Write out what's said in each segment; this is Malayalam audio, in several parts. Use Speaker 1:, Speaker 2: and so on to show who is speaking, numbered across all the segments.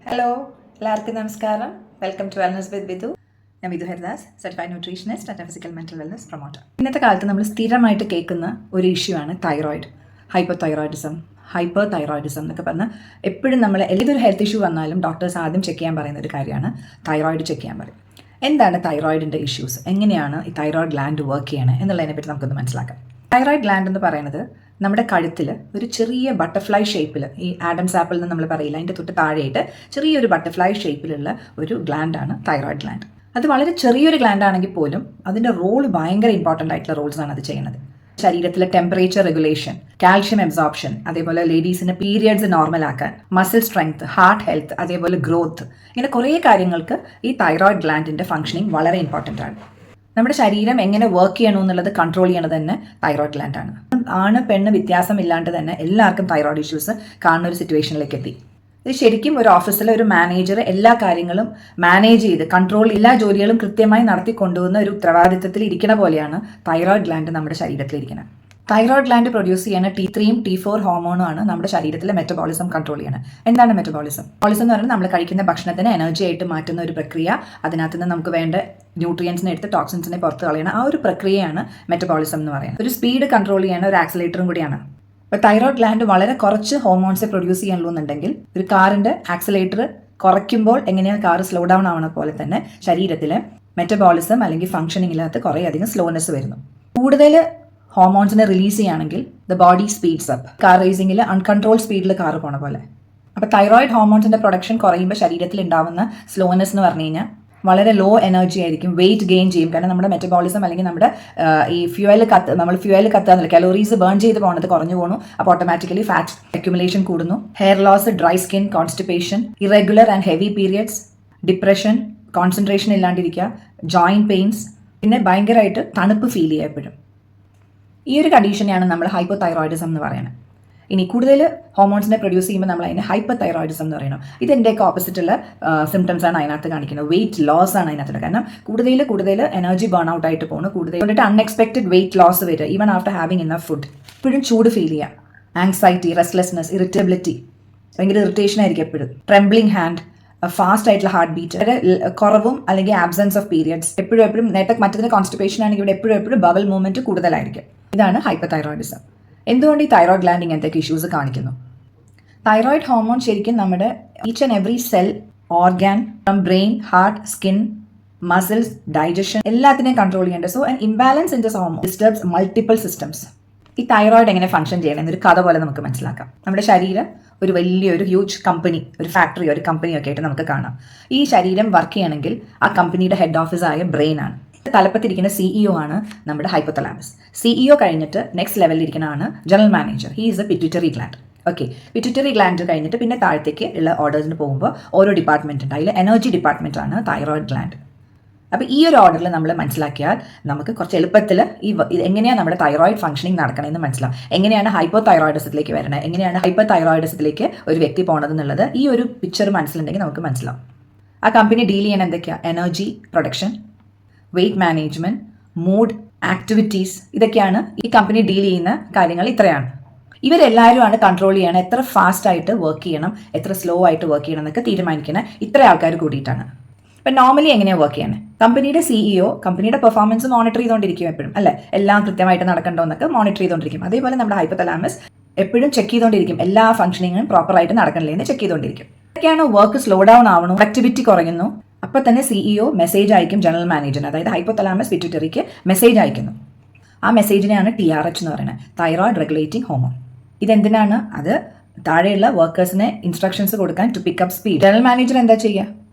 Speaker 1: ഹലോ, എല്ലാവർക്കും നമസ്കാരം. വെൽക്കം ടു വെൽനസ് വിത്ത് വിധു. ഞാൻ Vidhu Haridas, certified nutritionist and physical mental wellness promoter. ഇന്നത്തെ കാലത്ത് നമ്മൾ സ്ഥിരമായിട്ട് കേൾക്കുന്ന ഒരു ഇഷ്യൂ ആണ് തൈറോയിഡ്, ഹൈപ്പർ തൈറോയിഡിസം എന്നൊക്കെ പറഞ്ഞാൽ എപ്പോഴും നമ്മൾ ഏതൊരു ഹെൽത്ത് ഇഷ്യൂ വന്നാലും ഡോക്ടേഴ്സ് ആദ്യം ചെക്ക് ചെയ്യാൻ പറയുന്ന ഒരു കാര്യമാണ് തൈറോയിഡ് ചെക്ക് ചെയ്യാൻ പറയും. എന്താണ് തൈറോയിഡിൻ്റെ ഇഷ്യൂസ്, എങ്ങനെയാണ് ഈ തൈറോയിഡ് ഗ്ലാൻഡ് വർക്ക് ചെയ്യണേ എന്നുള്ളതിനെപ്പറ്റി നമുക്കൊന്ന് മനസ്സിലാക്കാം. തൈറോയിഡ് ഗ്ലാൻഡ് എന്ന് പറയുന്നത് നമ്മുടെ കഴുത്തിൽ ഒരു ചെറിയ ബട്ടർഫ്ലൈ ഷേപ്പിൽ, ഈ ആഡംസ് ആപ്പിൾ എന്ന് നമ്മൾ പറയില്ല, അതിൻ്റെ തൊട്ട് താഴെയായിട്ട് ചെറിയൊരു ബട്ടർഫ്ലൈ ഷേപ്പിലുള്ള ഒരു ഗ്ലാൻഡാണ് തൈറോയിഡ് ഗ്ലാൻഡ്. അത് വളരെ ചെറിയൊരു ഗ്ലാൻഡ് ആണെങ്കിൽ പോലും അതിൻ്റെ റോൾ ഭയങ്കര ഇമ്പോർട്ടൻ്റ് ആയിട്ടുള്ള റോൾസാണ് അത് ചെയ്യുന്നത്. ശരീരത്തിലെ ടെമ്പറേച്ചർ റെഗുലേഷൻ, കാൽഷ്യം അബ്സോർപ്ഷൻ, അതേപോലെ ലേഡീസിന് പീരിയഡ്സ് നോർമൽ ആക്കാൻ, മസിൽ സ്ട്രെങ്ത്, ഹാർട്ട് ഹെൽത്ത്, അതേപോലെ ഗ്രോത്ത്, ഇങ്ങനെ കുറേ കാര്യങ്ങൾക്ക് ഈ തൈറോയിഡ് ഗ്ലാൻഡിൻ്റെ ഫംഗ്ഷനിങ് വളരെ ഇമ്പോർട്ടൻ്റ് ആണ്. നമ്മുടെ ശരീരം എങ്ങനെ വർക്ക് ചെയ്യണമെന്നുള്ളത് കൺട്രോൾ ചെയ്യണത് തന്നെ തൈറോയിഡ് ഗ്ലാൻഡാണ്. ആണ് പെണ്ണ് വ്യത്യാസമില്ലാണ്ട് തന്നെ എല്ലാവർക്കും തൈറോയിഡ് ഇഷ്യൂസ് കാണുന്ന ഒരു സിറ്റുവേഷനിലേക്ക് എത്തി. ഇത് ശരിക്കും ഒരു ഓഫീസിലെ ഒരു മാനേജർ എല്ലാ കാര്യങ്ങളും മാനേജ് ചെയ്ത് കൺട്രോൾ എല്ലാ ജോലികളും കൃത്യമായി നടത്തി കൊണ്ടുപോകുന്ന ഒരു ഉത്തരവാദിത്തത്തിൽ ഇരിക്കുന്ന പോലെയാണ് തൈറോയിഡ് ഗ്ലാൻഡ് നമ്മുടെ ശരീരത്തിലിരിക്കുന്നത്. തൈറോയിഡ് ഗ്ലാൻഡ് പ്രൊഡ്യൂസ് ചെയ്യുന്ന T3യും T4 ഹോർമോണുമാണ് നമ്മുടെ ശരീരത്തിലെ മെറ്റബോളിസം കൺട്രോൾ ചെയ്യുന്നത്. എന്താണ് മെറ്റബോളിസം എന്ന് പറഞ്ഞാൽ നമ്മൾ കഴിക്കുന്ന ഭക്ഷണത്തിന് എനർജി ആയിട്ട് മാറ്റുന്ന ഒരു പ്രക്രിയ. അതിനകത്ത് നിന്ന് നമുക്ക് വേണ്ട ന്യൂട്രിയൻസിനെ എടുത്ത് ടോക്സിൻസിനെ പുറത്ത് കളയണം. ആ ഒരു പ്രക്രിയയാണ് മെറ്റബോളിസം എന്ന് പറയുന്നത്. ഒരു സ്പീഡ് കൺട്രോൾ ചെയ്യുന്ന ഒരു ആക്സിലേറ്ററും കൂടിയാണ്. ഇപ്പോൾ തൈറോയിഡ് ഗ്ലാൻഡ് വളരെ കുറച്ച് ഹോർമോൺസ് പ്രൊഡ്യൂസ് ചെയ്യാനുള്ളൂന്നുണ്ടെങ്കിൽ ഒരു കാറിൻ്റെ ആക്സിലേറ്റർ കുറയ്ക്കുമ്പോൾ എങ്ങനെയാണ് കാർ സ്ലോ ഡൗൺ ആവണ പോലെ തന്നെ ശരീരത്തിലെ മെറ്റബോളിസം അല്ലെങ്കിൽ ഫംഗ്ഷനിങ്ങിനകത്ത് കുറേ അധികം സ്ലോനെസ് വരുന്നു. കൂടുതൽ ഹോർമോൺസിനെ റിലീസ് ചെയ്യുകയാണെങ്കിൽ the body speeds up. Car റേസിംഗിൽ അൺകൺട്രോൾ സ്പീഡിൽ കാർ പോണ പോലെ. അപ്പോൾ തൈറോയിഡ് ഹോർമോൺസിൻ്റെ പ്രൊഡക്ഷൻ കുറയുമ്പോൾ ശരീരത്തിൽ ഉണ്ടാവുന്ന സ്ലോനെസ് എന്ന് പറഞ്ഞു കഴിഞ്ഞാൽ വളരെ ലോ എനർജി ആയിരിക്കും, വെയിറ്റ് ഗെയിൻ ചെയ്യും. കാരണം നമ്മുടെ മെറ്റബോളിസം അല്ലെങ്കിൽ നമ്മുടെ ഈ ഫ്യൂവൽ കത്താന്നില്ല, കലോറീസ് ബേൺ ചെയ്ത് പോകുന്നത് കുറഞ്ഞു പോകുന്നു. അപ്പോൾ ഓട്ടോമാറ്റിക്കലി ഫാറ്റ് അക്യുമുലേഷൻ കൂടുന്നു. Hair loss, dry skin, constipation, irregular and heavy periods, depression, concentration ഇല്ലാണ്ടിരിക്കുക, ജോയിൻറ്റ് പെയിൻസ്, പിന്നെ ഭയങ്കരമായിട്ട് തണുപ്പ് ഫീൽ ചെയ്യുക എപ്പോഴും. ഈ ഒരു കണ്ടീഷനെയാണ് നമ്മൾ ഹൈപ്പോ തൈറോയിഡിസം എന്ന് പറയുന്നത്. ഇനി കൂടുതൽ ഹോർമോൺസിനെ പ്രൊഡ്യൂസ് ചെയ്യുമ്പോൾ നമ്മൾ അതിനെ ഹൈപ്പർ തൈറോയിഡിസം എന്ന് പറയുന്നത്. ഇതിൻ്റെയൊക്കെ ഓപ്പോസിറ്റുള്ള സിംറ്റംസ് ആണ് അതിനകത്ത് കാണിക്കുന്നത്. വെയിറ്റ് ലോസ് ആണ് അതിനകത്തുള്ളത്. കാരണം കൂടുതൽ എനർജി ബേൺ ഔട്ട് ആയിട്ട് പോകുന്നു. കൂടുതൽ അൺഎക്സ്പെക്റ്റഡ് വെയിറ്റ് ലോസ് വരിക even after having enough food. എപ്പോഴും ചൂട് ഫീൽ ചെയ്യുക, ആങ്സൈറ്റി, റെസ്റ്റ്ലെസ്നെസ്, ഇറിറ്റബിലിറ്റി, ഭയങ്കര ഇറിറ്റേഷൻ ആയിരിക്കും എപ്പോഴും, ട്രെംബ്ലിംഗ് ഹാൻഡ്, ഫാസ്റ്റ് ആയിട്ടുള്ള ഹാർട്ട് ബീറ്റ്, കുറവും അല്ലെങ്കിൽ ആബ്സെൻസ് ഓഫ് പീരിയഡ്സ്, എപ്പോഴും നേരത്തെ മറ്റതിന് കോൺസ്റ്റിപ്പേഷൻ ആണെങ്കിൽ ഇവിടെ എപ്പോഴും ബബൽ മൂവ്മെന്റ് കൂടുതലായിരിക്കും. ഇതാണ് ഹൈപ്പർ തൈറോയിഡിസം. എന്തുകൊണ്ട് ഈ തൈറോയിഡ് ഗ്ലാൻഡ് ഇങ്ങനത്തെ ഇഷ്യൂസ് കാണിക്കുന്നു? തൈറോയിഡ് ഹോർമോൺ ശരിക്കും നമ്മുടെ each and every cell, organ, from brain, heart, skin, muscles, digestion എല്ലാത്തിനെയും കൺട്രോൾ ചെയ്യേണ്ടത്. So an imbalance in this hormone disturbs multiple systems. ഈ തൈറോയിഡ് എങ്ങനെ ഫംഗ്ഷൻ ചെയ്യണം എന്നൊരു കഥ പോലെ നമുക്ക് മനസ്സിലാക്കാം. നമ്മുടെ ശരീരം ഒരു വലിയൊരു ഹ്യൂജ് കമ്പനി, ഒരു ഫാക്ടറി, ഒരു കമ്പനിയൊക്കെ ആയിട്ട് നമുക്ക് കാണാം. ഈ ശരീരം വർക്ക് ചെയ്യണമെങ്കിൽ ആ കമ്പനിയുടെ ഹെഡ് ഓഫീസായ ബ്രെയിൻ ആണ്. തലപ്പത്തിരിക്കുന്ന CEO ആണ് നമ്മുടെ ഹൈപ്പോതലാമസ്. CEO കഴിഞ്ഞിട്ട് നെക്സ്റ്റ് ലെവലിൽ ഇരിക്കുന്നതാണ് general manager. He is A pituitary gland. Okay, pituitary gland കഴിഞ്ഞിട്ട് പിന്നെ താഴത്തേക്ക് ഉള്ള ഓർഡേഴ്സിന് പോകുമ്പോൾ ഓരോ ഡിപ്പാർട്ട്മെന്റ് ഉണ്ട്. അതിൽ എനർജി ഡിപ്പാർട്ട്മെന്റ് ആണ് തൈറോയിഡ് ഗ്ലാൻഡ്. അപ്പോൾ ഈ ഒരു ഓർഡറിൽ നമ്മൾ മനസ്സിലാക്കിയാൽ നമുക്ക് കുറച്ച് എളുപ്പത്തിൽ എങ്ങനെയാണ് നമ്മുടെ തൈറോയിഡ് ഫംഗ്ഷനിങ് നടക്കണമെന്ന് മനസ്സിലാവും. എങ്ങനെയാണ് ഹൈപ്പോ തൈറോയിഡിസത്തിലേക്ക് വരണത്, എങ്ങനെയാണ് ഹൈപ്പർ തൈറോയിഡിസത്തിലേക്ക് ഒരു വ്യക്തി പോണത് എന്നുള്ളത് ഈ ഒരു പിക്ചർ മനസ്സിലുണ്ടെങ്കിൽ നമുക്ക് മനസ്സിലാവും. ആ കമ്പനി ഡീൽ ചെയ്യാൻ എന്തൊക്കെയാണ്? Energy production, weight management, mood, activities, ഇതൊക്കെയാണ് ഈ കമ്പനി ഡീൽ ചെയ്യുന്ന കാര്യങ്ങൾ. ഇത്രയാണ്. ഇവരെല്ലാവരുമാണ് കൺട്രോൾ ചെയ്യണം, എത്ര ഫാസ്റ്റ് ആയിട്ട് വർക്ക് ചെയ്യണം, എത്ര സ്ലോ ആയിട്ട് വർക്ക് ചെയ്യണം എന്നൊക്കെ തീരുമാനിക്കണം. ഇത്ര ആൾക്കാർ കൂടിയിട്ടാണ്. ഇപ്പം നോർമലി എങ്ങനെയാണ് വർക്ക് ചെയ്യണത്? കമ്പനിയുടെ CEO കമ്പനിയുടെ പെർഫോമൻസ് മോണിറ്റർ ചെയ്തുകൊണ്ടിരിക്കും എപ്പോഴും, അല്ലേ? എല്ലാം കൃത്യമായിട്ട് നടക്കണ്ടോ എന്നൊക്കെ മോണിറ്റർ ചെയ്തുകൊണ്ടിരിക്കും. അതേപോലെ നമ്മുടെ ഹൈപ്പോതലാമസ് എപ്പോഴും ചെക്ക് ചെയ്തുകൊണ്ടിരിക്കും, എല്ലാ ഫംഗ്ഷനിങ്ങും പ്രോപ്പറായിട്ട് നടക്കണില്ലേ എന്ന് ചെക്ക് ചെയ്തുകൊണ്ടിരിക്കും. ഇതൊക്കെയാണ് വർക്ക് സ്ലോ ഡൗൺ ആവണു, പ്രൊഡക്ടിവിറ്റി കുറയുന്നു. അപ്പോൾ തന്നെ CEO മെസ്സേജ് അയക്കും ജനറൽ മാനേജറിന്, അതായത് ഹൈപ്പോതലാമസ് പിറ്റ്യൂട്ടറിക്ക് മെസ്സേജ് അയക്കുന്നു. ആ മെസ്സേജിനെയാണ് TRH എന്ന് പറയുന്നത്, തൈറോയിഡ് റെഗുലേറ്റിംഗ് ഹോർമോൺ. ഇതെന്തിനാണ്? അത് താഴെയുള്ള വർക്കേഴ്സിനെ ഇൻസ്ട്രക്ഷൻസ് കൊടുക്കാൻ, to pick up speed. General manager എന്താ ചെയ്യുക?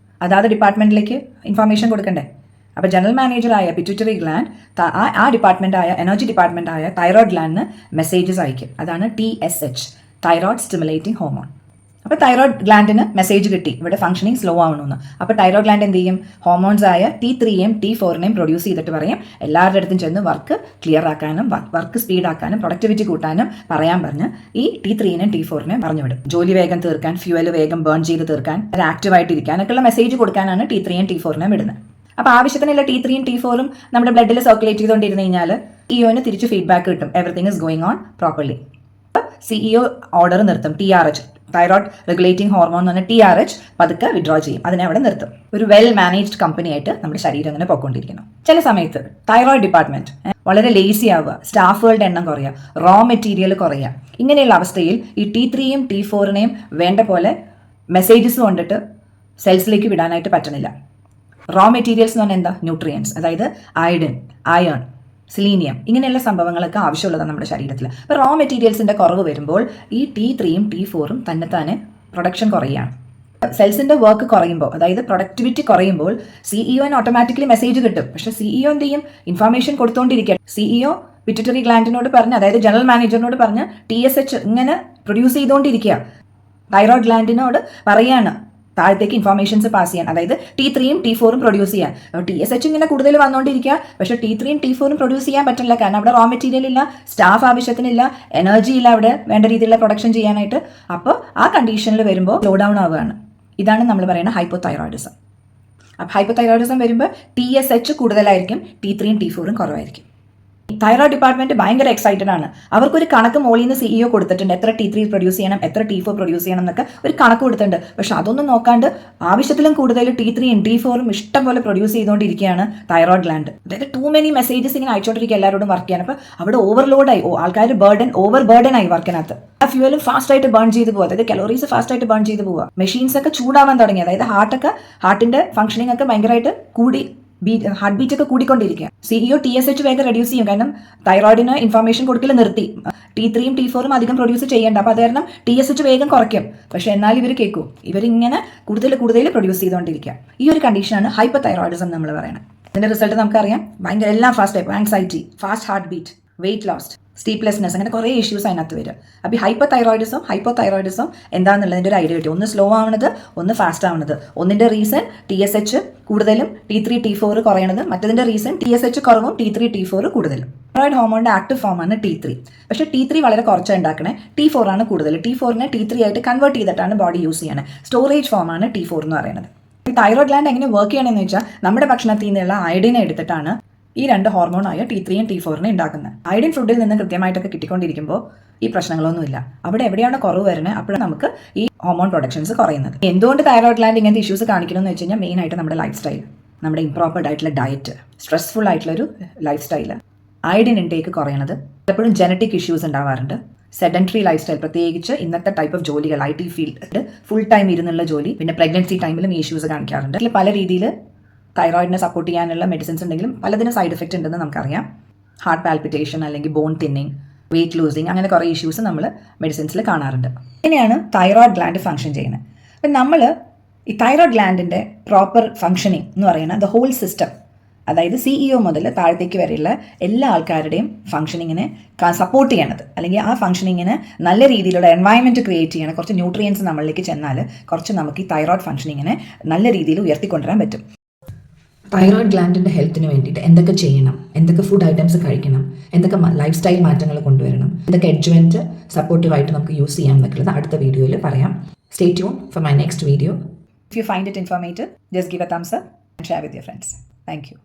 Speaker 1: അതാത് ഡിപ്പാർട്ട്മെന്റിലേക്ക് ഇൻഫർമേഷൻ കൊടുക്കണ്ടേ? അപ്പോൾ ജനറൽ മാനേജറായ പിറ്റ്യൂട്ടറി ഗ്ലാൻഡ് ആ ഡിപ്പാർട്ട്മെന്റായ എനർജി ഡിപ്പാർട്ട്മെന്റായ തൈറോയിഡ് ഗ്ലാൻഡിന് മെസ്സേജസ് അയക്കും. അതാണ് TSH, തൈറോയിഡ് സ്റ്റിമുലേറ്റിംഗ് ഹോർമോൺ. അപ്പോൾ തൈറോയിഡ് ഗ്ലാൻഡിന് മെസ്സേജ് കിട്ടി ഇവിടെ ഫംഗ്ഷനിങ് സ്ലോ ആവണമെന്ന്. അപ്പോൾ തൈറോയിഡ് ഗ്ലാൻഡ് എന്ത് ചെയ്യും? ഹോർമോൺസ് ആയ T3യും T4നെയും പ്രൊഡ്യൂസ് ചെയ്തിട്ട് പറയും എല്ലാവരുടെ അടുത്തും ചെന്ന് വർക്ക് ക്ലിയർ ആക്കാനും വർക്ക് സ്പീഡാക്കാനും പ്രൊഡക്ടിവിറ്റി കൂട്ടാനും പറയാൻ പറഞ്ഞ് ഈ T3നെയും T4നെയും പറഞ്ഞു വിടും. ജോലി വേഗം തീർക്കാൻ, ഫ്യൂവൽ വേഗം ബേൺ ചെയ്ത് തീർക്കാൻ, ആക്റ്റീവായിട്ടിരിക്കാനൊക്കെയുള്ള മെസ്സേജ് കൊടുക്കാനാണ് T3യും T4നെയും വിടുന്നത്. അപ്പോൾ ആവശ്യത്തിനുള്ള T3യും T4ഉം നമ്മുടെ ബ്ലഡിൽ സർക്കുലേറ്റ് ചെയ്തുകൊണ്ടിരുന്നു കഴിഞ്ഞാൽ EOന് തിരിച്ച് ഫീഡ്ബാക്ക് കിട്ടും, everything is going on properly. CEO order നിർത്തും, TRH തൈറോയ്ഡ് റെഗുലേറ്റിംഗ് ഹോർമോൺ എന്ന് പറഞ്ഞാൽ TRH പതുക്കെ വിഡ്രോ ചെയ്യും, അതിനെ അവിടെ നിർത്തും. ഒരു വെൽ മാനേജ്ഡ് കമ്പനി ആയിട്ട് നമ്മുടെ ശരീരം അങ്ങനെ പോയിക്കൊണ്ടിരിക്കണം. ചില സമയത്ത് തൈറോയ്ഡ് ഡിപ്പാർട്ട്മെന്റ് വളരെ ലേസി ആവുക, സ്റ്റാഫുകളുടെ എണ്ണം കുറയുക, റോ മെറ്റീരിയൽ കുറയുക, ഇങ്ങനെയുള്ള അവസ്ഥയിൽ ഈ T3യും T4നെയും വേണ്ട പോലെ മെസ്സേജസ് കൊണ്ടിട്ട് സെൽസിലേക്ക് വിടാനായിട്ട് പറ്റണില്ല. റോ മെറ്റീരിയൽസ് എന്ന് പറഞ്ഞാൽ എന്താ? ന്യൂട്രിയൻസ്, അതായത് അയഡിൻ, അയൺ, സെലീനിയം, ഇങ്ങനെയുള്ള സംഭവങ്ങളൊക്കെ ആവശ്യമുള്ളതാണ് നമ്മുടെ ശരീരത്തിൽ. അപ്പോൾ റോ മെറ്റീരിയൽസിൻ്റെ കുറവ് വരുമ്പോൾ ഈ T3യും T4ഉം തന്നെത്താനെ പ്രൊഡക്ഷൻ കുറയുകയാണ്. സെൽസിൻ്റെ വർക്ക് കുറയുമ്പോൾ, അതായത് പ്രൊഡക്ടിവിറ്റി കുറയുമ്പോൾ സിഇഒന് ഓട്ടോമാറ്റിക്കലി മെസ്സേജ് കിട്ടും. പക്ഷേ സിഇഒ എന്ത് ചെയ്യും? ഇൻഫർമേഷൻ കൊടുത്തുകൊണ്ടിരിക്കുക. സിഇഒ പിറ്റ്യൂട്ടറി ഗ്ലാൻഡിനോട് പറഞ്ഞ്, അതായത് ജനറൽ മാനേജറിനോട് പറഞ്ഞ് TSH ഇങ്ങനെ പ്രൊഡ്യൂസ് ചെയ്തുകൊണ്ടിരിക്കുക. തൈറോയ്ഡ് ഗ്ലാൻഡിനോട് പറയാണ് താഴത്തേക്ക് ഇൻഫർമേഷൻസ് പാസ് ചെയ്യാൻ, അതായത് T3യും T4ഉം പ്രൊഡ്യൂസ് ചെയ്യാൻ. TSH ഇങ്ങനെ കൂടുതൽ വന്നുകൊണ്ടിരിക്കുക, പക്ഷേ T3യും T4ഉം പ്രൊഡ്യൂസ് ചെയ്യാൻ പറ്റില്ല. കാരണം അവിടെ റോ മെറ്റീരിയൽ ഇല്ല, സ്റ്റാഫ് ആവശ്യത്തിനില്ല, എനർജി ഇല്ല അവിടെ വേണ്ട രീതിയിലുള്ള പ്രൊഡക്ഷൻ ചെയ്യാനായിട്ട്. അപ്പോൾ ആ കണ്ടീഷനിൽ വരുമ്പോൾ സ്ലോ ഡൗൺ ആവുകയാണ്. ഇതാണ് നമ്മൾ പറയുന്ന ഹൈപ്പോതൈറോയിഡിസം. അപ്പോൾ ഹൈപ്പോതൈറോയിഡിസം വരുമ്പോൾ TSH കൂടുതലായിരിക്കും, T3യും T4ഉം കുറവായിരിക്കും. തൈറോയ്ഡ് ഡിപ്പാർട്ട്മെന്റ് ഭയങ്കര എക്സൈറ്റഡ് ആണ്. അവർക്കൊരു കണക്ക് മോളിൽ നിന്ന് സിഇഒ കൊടുത്തിട്ടുണ്ട്, എത്ര T3 പ്രൊഡ്യൂസ് ചെയ്യണം, എത്ര T4 പ്രൊഡ്യൂസ് ചെയ്യണം എന്നൊക്കെ ഒരു കണക്ക് കൊടുത്തിട്ടുണ്ട്. പക്ഷെ അതൊന്നും നോക്കാണ്ട് ആവശ്യത്തിലും കൂടുതൽ T3യും T4ഉം ഇഷ്ടം പോലെ പ്രൊഡ്യൂസ് ചെയ്തുകൊണ്ടിരിക്കുകയാണ് തൈറോയ്ഡ് ഗ്ലാൻഡ്. അതായത് ടു മെനി മെസ്സേജസ് ഇങ്ങനെ അയച്ചുകൊണ്ടിരിക്കുക എല്ലാവരോടും വർക്ക് ചെയ്യാൻ. അപ്പോൾ അവിടെ ഓവർലോഡായി, ആൾക്കാർ ഓവർ ബേർഡൻ ആയി വർക്കിനകത്ത്. ആ ഫ്യൂവലും ഫാസ്റ്റ് ആയിട്ട് ബേൺ ചെയ്ത് പോകുക, അതായത് കലോറീസ് ഫാസ്റ്റ് ആയിട്ട് ബേൺ ചെയ്ത് പോവുക. മെഷീൻസ് ഒക്കെ ചൂടാവാൻ തുടങ്ങി, അതായത് ഹാർട്ടിന്റെ ഫംഗ്ഷനിങ് ഒക്കെ ഭയങ്കരമായിട്ട് കൂടി, ഹാർട്ട് ബീറ്റ് ഒക്കെ കൂടിക്കൊണ്ടിരിക്കുക. സിഇഒ TSH വേഗം റെഡ്യൂസ് ചെയ്യും, കാരണം തൈറോയിഡിന് ഇൻഫർമേഷൻ കൊടുക്കൽ നിർത്തി. T3യും T4ഉം അധികം പ്രൊഡ്യൂസ് ചെയ്യേണ്ട, അപ്പോൾ അത് കാരണം TSH വേഗം കുറയ്ക്കും. പക്ഷേ എന്നാൽ ഇവർ കേൾക്കൂ, ഇവരിങ്ങനെ കൂടുതൽ പ്രൊഡ്യൂസ് ചെയ്തുകൊണ്ടിരിക്കുക. ഈ ഒരു കണ്ടീഷനാണ് ഹൈപ്പോതൈറോയിഡിസം നമ്മൾ പറയുന്നത്. ഇതിന്റെ റിസൾട്ട് നമുക്കറിയാം, ഭയങ്കര എല്ലാം ഫാസ്റ്റ് ആയി, anxiety, fast heartbeat, weight lost, sleeplessness, അങ്ങനെ കുറേ ഇഷ്യൂസ് അതിനകത്ത് വരും. അപ്പോൾ ഈ ഹൈപ്പോതൈറോയിഡിസം എന്താണെന്നുള്ളതിൻ്റെ ഒരു ഐഡിയ കിട്ടി. ഒന്ന് സ്ലോ ആവുന്നത്, ഒന്ന് ഫാസ്റ്റ് ആവുന്നത്. ഒന്നിൻ്റെ റീസൺ TSH കൂടുതലും T3 T4 കുറയണത്, മറ്റതിൻ്റെ റീസൺ TSH കുറവും T3 T4 കൂടുതലും. തൈറോയ്ഡ് ഹോർമോണിൻ്റെ ആക്റ്റീവ് ഫോമാണ് T3. പക്ഷേ T3 വളരെ കുറച്ചാണ് ഉണ്ടാക്കണേ, T4 ആണ് കൂടുതൽ. T4നെ T3 ആയിട്ട് കൺവേർട്ട് ചെയ്തിട്ടാണ് ബോഡി യൂസ് ചെയ്യണത്. സ്റ്റോറേജ് ഫോമാണ് T4 എന്ന് പറയുന്നത്. ഈ തൈറോയ്ഡ് ഗ്ലാൻഡ് എങ്ങനെ വർക്ക് ചെയ്യണമെന്ന് വെച്ചാൽ നമ്മുടെ ഭക്ഷണത്തിൽ നിന്നുള്ള അയഡിനെ എടുത്തിട്ടാണ് ഈ രണ്ട് ഹോർമോണായ T3യും T4നെ ഉണ്ടാക്കുന്നത്. അയഡിൻ ഫുഡിൽ നിന്ന് കൃത്യമായിട്ടൊക്കെ കിട്ടിക്കൊണ്ടിരിക്കുമ്പോൾ ഈ പ്രശ്നങ്ങളൊന്നുമില്ല. അവിടെ എവിടെയാണ് കുറവ് വരുന്നത്, അപ്പോഴാണ് നമുക്ക് ഈ ഹോർമോൺ പ്രൊഡക്ഷൻസ് കുറയുന്നത്. എന്തുകൊണ്ട് തൈറോയ്ഡ് ഗ്ലാൻഡ് ഇങ്ങനത്തെ ഇഷ്യൂസ് കാണിക്കണമെന്ന് വെച്ച് കഴിഞ്ഞാൽ മെയിനായിട്ട് നമ്മുടെ ലൈഫ് സ്റ്റൈൽ, നമ്മുടെ ഇംപ്രോപ്പർഡ് ആയിട്ടുള്ള ഡയറ്റ്, സ്ട്രെസ്ഫുൾ ആയിട്ടുള്ളൊരു ലൈഫ് സ്റ്റൈൽ, അയഡിൻ ഇൻടേക്ക് കുറയണത്, പലപ്പോഴും ജനറ്റിക് ഇഷ്യൂസ് ഉണ്ടാവാറുണ്ട്, സെഡൻറ്ററി ലൈഫ് സ്റ്റൈൽ, പ്രത്യേകിച്ച് ഇന്നത്തെ ടൈപ്പ് ഓഫ് ജോലികൾ, IT ഫീൽഡ്, ഫുൾ ടൈം ഇരുന്നുള്ള ജോലി, പിന്നെ പ്രഗ്നൻസി ടൈമിലും ഈ ഇഷ്യൂസ് കാണിക്കാറുണ്ട്. ഇതിൽ പല രീതിയിൽ തൈറോയിഡിനെ സപ്പോർട്ട് ചെയ്യാനുള്ള മെഡിസിൻസ് ഉണ്ടെങ്കിലും പലതിനും സൈഡ് എഫക്റ്റ് ഉണ്ടെന്ന് നമുക്കറിയാം. ഹാർട്ട് പാൽപിറ്റേഷൻ, അല്ലെങ്കിൽ ബോൺ തിന്നിങ്, വെയിറ്റ് ലൂസിങ്, അങ്ങനെ കുറേ ഇഷ്യൂസ് നമ്മൾ മെഡിസിൻസിൽ കാണാറുണ്ട്. ഇങ്ങനെയാണ് തൈറോയ്ഡ് ഗ്ലാൻഡ് ഫംഗ്ഷൻ ചെയ്യുന്നത്. അപ്പം നമ്മൾ ഈ തൈറോയ്ഡ് ഗ്ലാൻഡിൻ്റെ പ്രോപ്പർ ഫംഗ്ഷനിങ് എന്ന് പറയുന്ന ദ ഹോൾ സിസ്റ്റം, അതായത് സിഇഒ മുതൽ താഴത്തേക്ക് വരെയുള്ള എല്ലാ ആൾക്കാരുടെയും ഫംഗ്ഷനിങ്ങിനെ സപ്പോർട്ട് ചെയ്യണത്, അല്ലെങ്കിൽ ആ ഫംഗ്ഷനിങ്ങിന് നല്ല രീതിയിലുള്ള എൻവയൺമെൻറ്റ് ക്രിയേറ്റ് ചെയ്യണം. കുറച്ച് ന്യൂട്രിയൻസ് നമ്മളിലേക്ക് ചെന്നാൽ കുറച്ച് നമുക്ക് ഈ തൈറോയ്ഡ് ഫംഗ്ഷനിങ്ങിനെ നല്ല രീതിയിൽ ഉയർത്തിക്കൊണ്ടുവരാൻ പറ്റും. തൈറോയ്ഡ് ഗ്ലാൻഡിൻ്റെ ഹെൽത്തിന് വേണ്ടിയിട്ട് എന്തൊക്കെ ചെയ്യണം, എന്തൊക്കെ ഫുഡ് ഐറ്റംസ് കഴിക്കണം, എന്തൊക്കെ ലൈഫ് സ്റ്റൈൽ മാറ്റങ്ങൾ കൊണ്ടുവരണം, എന്തൊക്കെ എഡ്ജുവൻറ്റ് സപ്പോർട്ടീവായിട്ട് നമുക്ക് യൂസ് ചെയ്യാൻ എന്നൊക്കെയുള്ളത് അടുത്ത വീഡിയോയിൽ പറയാം. Stay tune for my next video. If you find it informative, just give a thumbs up and share with your friends. Thank you.